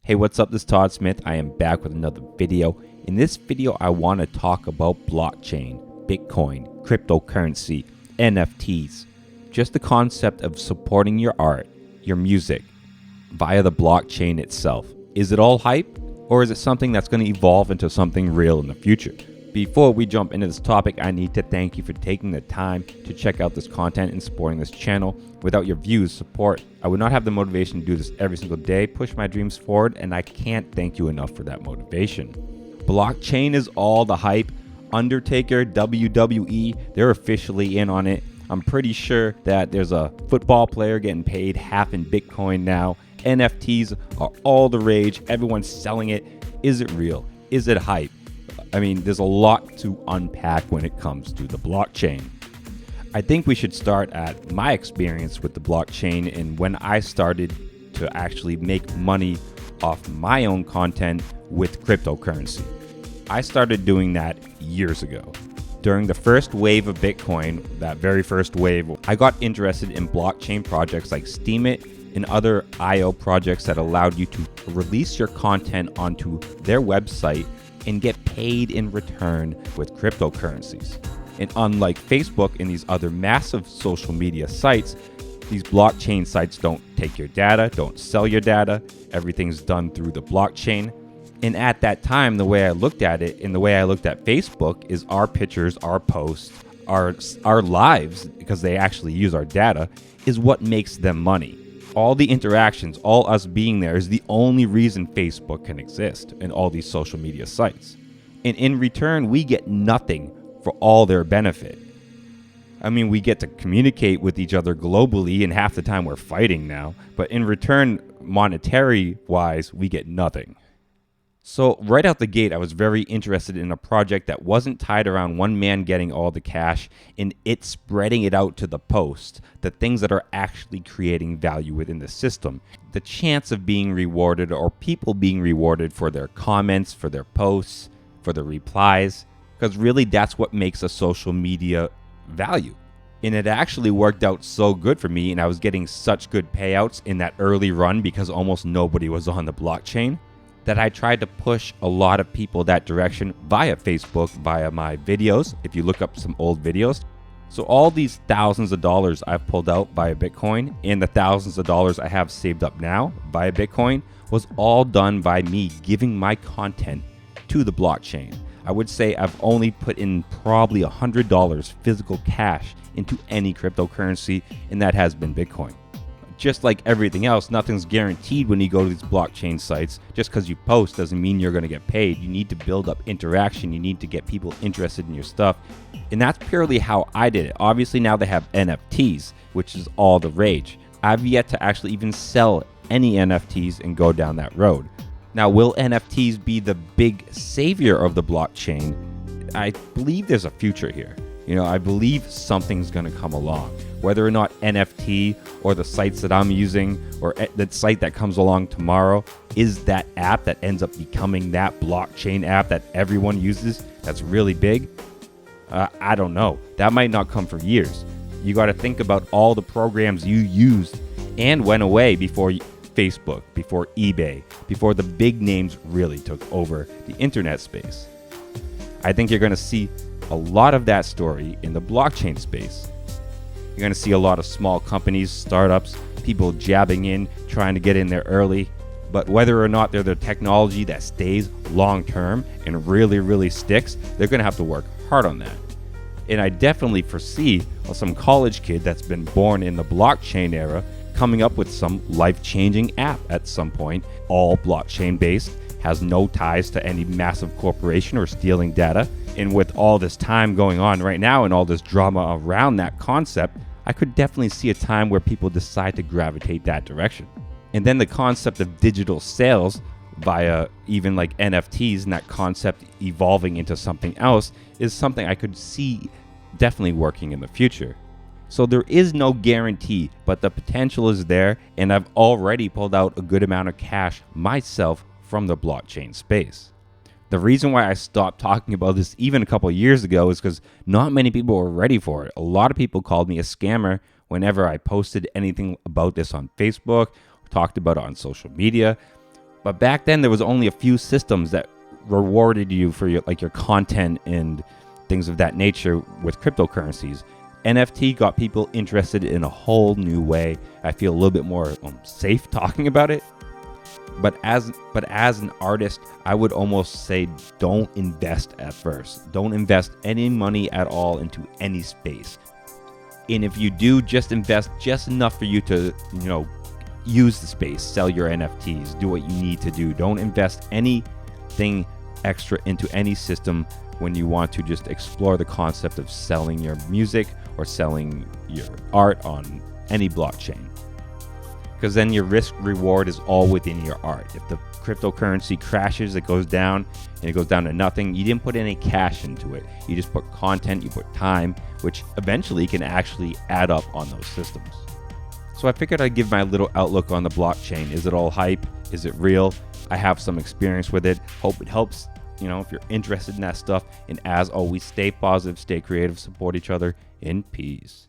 Hey, what's up? This is Todd Smith. I am back with another video. In this video, I want to talk about blockchain, Bitcoin, cryptocurrency, NFTs, just the concept of supporting your art, your music, via the blockchain itself. Is it all hype, or is it something that's going to evolve into something real in the future? Before we jump into this topic, I need to thank you for taking the time to check out this content and supporting this channel. Without your views, support, I would not have the motivation to do this every single day, push my dreams forward, and I can't thank you enough for that motivation. Blockchain is all the hype. Undertaker, WWE, they're officially in on it. I'm pretty sure that there's a football player getting paid half in Bitcoin now. NFTs are all the rage. Everyone's selling it. Is it real? Is it hype? I mean, there's a lot to unpack when it comes to the blockchain. I think we should start at my experience with the blockchain and when I started to actually make money off my own content with cryptocurrency. I started doing that years ago. During the first wave of Bitcoin, that very first wave, I got interested in blockchain projects like Steemit and other IO projects that allowed you to release your content onto their website and get paid in return with cryptocurrencies. And unlike Facebook and these other massive social media sites, these blockchain sites don't take your data, don't sell your data. Everything's done through the blockchain. And at that time, the way I looked at it and the way I looked at Facebook is our pictures, our posts, our lives, because they actually use our data, is what makes them money. All the interactions, all us being there is the only reason Facebook can exist and all these social media sites. And in return, we get nothing for all their benefit. I mean, we get to communicate with each other globally, and half the time we're fighting now. But in return, monetary-wise, we get nothing. So right out the gate, I was very interested in a project that wasn't tied around one man getting all the cash and it spreading it out to the post, the things that are actually creating value within the system. The chance of being rewarded or people being rewarded for their comments, for their posts, for their replies, because really that's what makes a social media value. And it actually worked out so good for me, and I was getting such good payouts in that early run because almost nobody was on the blockchain, that I tried to push a lot of people that direction via Facebook, via my videos, if you look up some old videos. So all these thousands of dollars I've pulled out via Bitcoin and the thousands of dollars I have saved up now via Bitcoin was all done by me giving my content to the blockchain. I would say I've only put in probably $100 physical cash into any cryptocurrency, and that has been Bitcoin. Just like everything else, nothing's guaranteed when you go to these blockchain sites. Just because you post doesn't mean you're going to get paid. You need to build up interaction. You need to get people interested in your stuff. And that's purely how I did it. Obviously, now they have NFTs, which is all the rage. I've yet to actually even sell any NFTs and go down that road. Now, will NFTs be the big savior of the blockchain? I believe there's a future here. I believe something's going to come along. Whether or not NFT or the sites that I'm using or the site that comes along tomorrow is that app that ends up becoming that blockchain app that everyone uses that's really big, I don't know. That might not come for years. You got to think about all the programs you used and went away before Facebook, before eBay, before the big names really took over the internet space. I think you're going to see a lot of that story in the blockchain space. You're going to see a lot of small companies, startups, people jabbing in, trying to get in there early. But whether or not they're the technology that stays long term and really, really sticks, they're going to have to work hard on that. And I definitely foresee some college kid that's been born in the blockchain era coming up with some life-changing app at some point, all blockchain-based, has no ties to any massive corporation or stealing data. And with all this time going on right now and all this drama around that concept, I could definitely see a time where people decide to gravitate that direction. And then the concept of digital sales via even like NFTs and that concept evolving into something else is something I could see definitely working in the future. So there is no guarantee, but the potential is there, and I've already pulled out a good amount of cash myself from the blockchain space. The reason why I stopped talking about this even a couple of years ago is because not many people were ready for it. A lot of people called me a scammer whenever I posted anything about this on Facebook, talked about it on social media. But back then there was only a few systems that rewarded you for your content and things of that nature with cryptocurrencies. NFT got people interested in a whole new way. I feel a little bit more safe talking about it. But as an artist, I would almost say don't invest at first. Don't invest any money at all into any space. And if you do, just invest just enough for you to, use the space, sell your NFTs, do what you need to do. Don't invest anything extra into any system when you want to just explore the concept of selling your music or selling your art on any blockchain. Because then your risk reward is all within your art. If the cryptocurrency crashes, it goes down and it goes down to nothing. You didn't put any cash into it. You just put content, you put time, which eventually can actually add up on those systems. So I figured I'd give my little outlook on the blockchain. Is it all hype? Is it real? I have some experience with it. Hope it helps, if you're interested in that stuff. And as always, stay positive, stay creative, support each other in peace.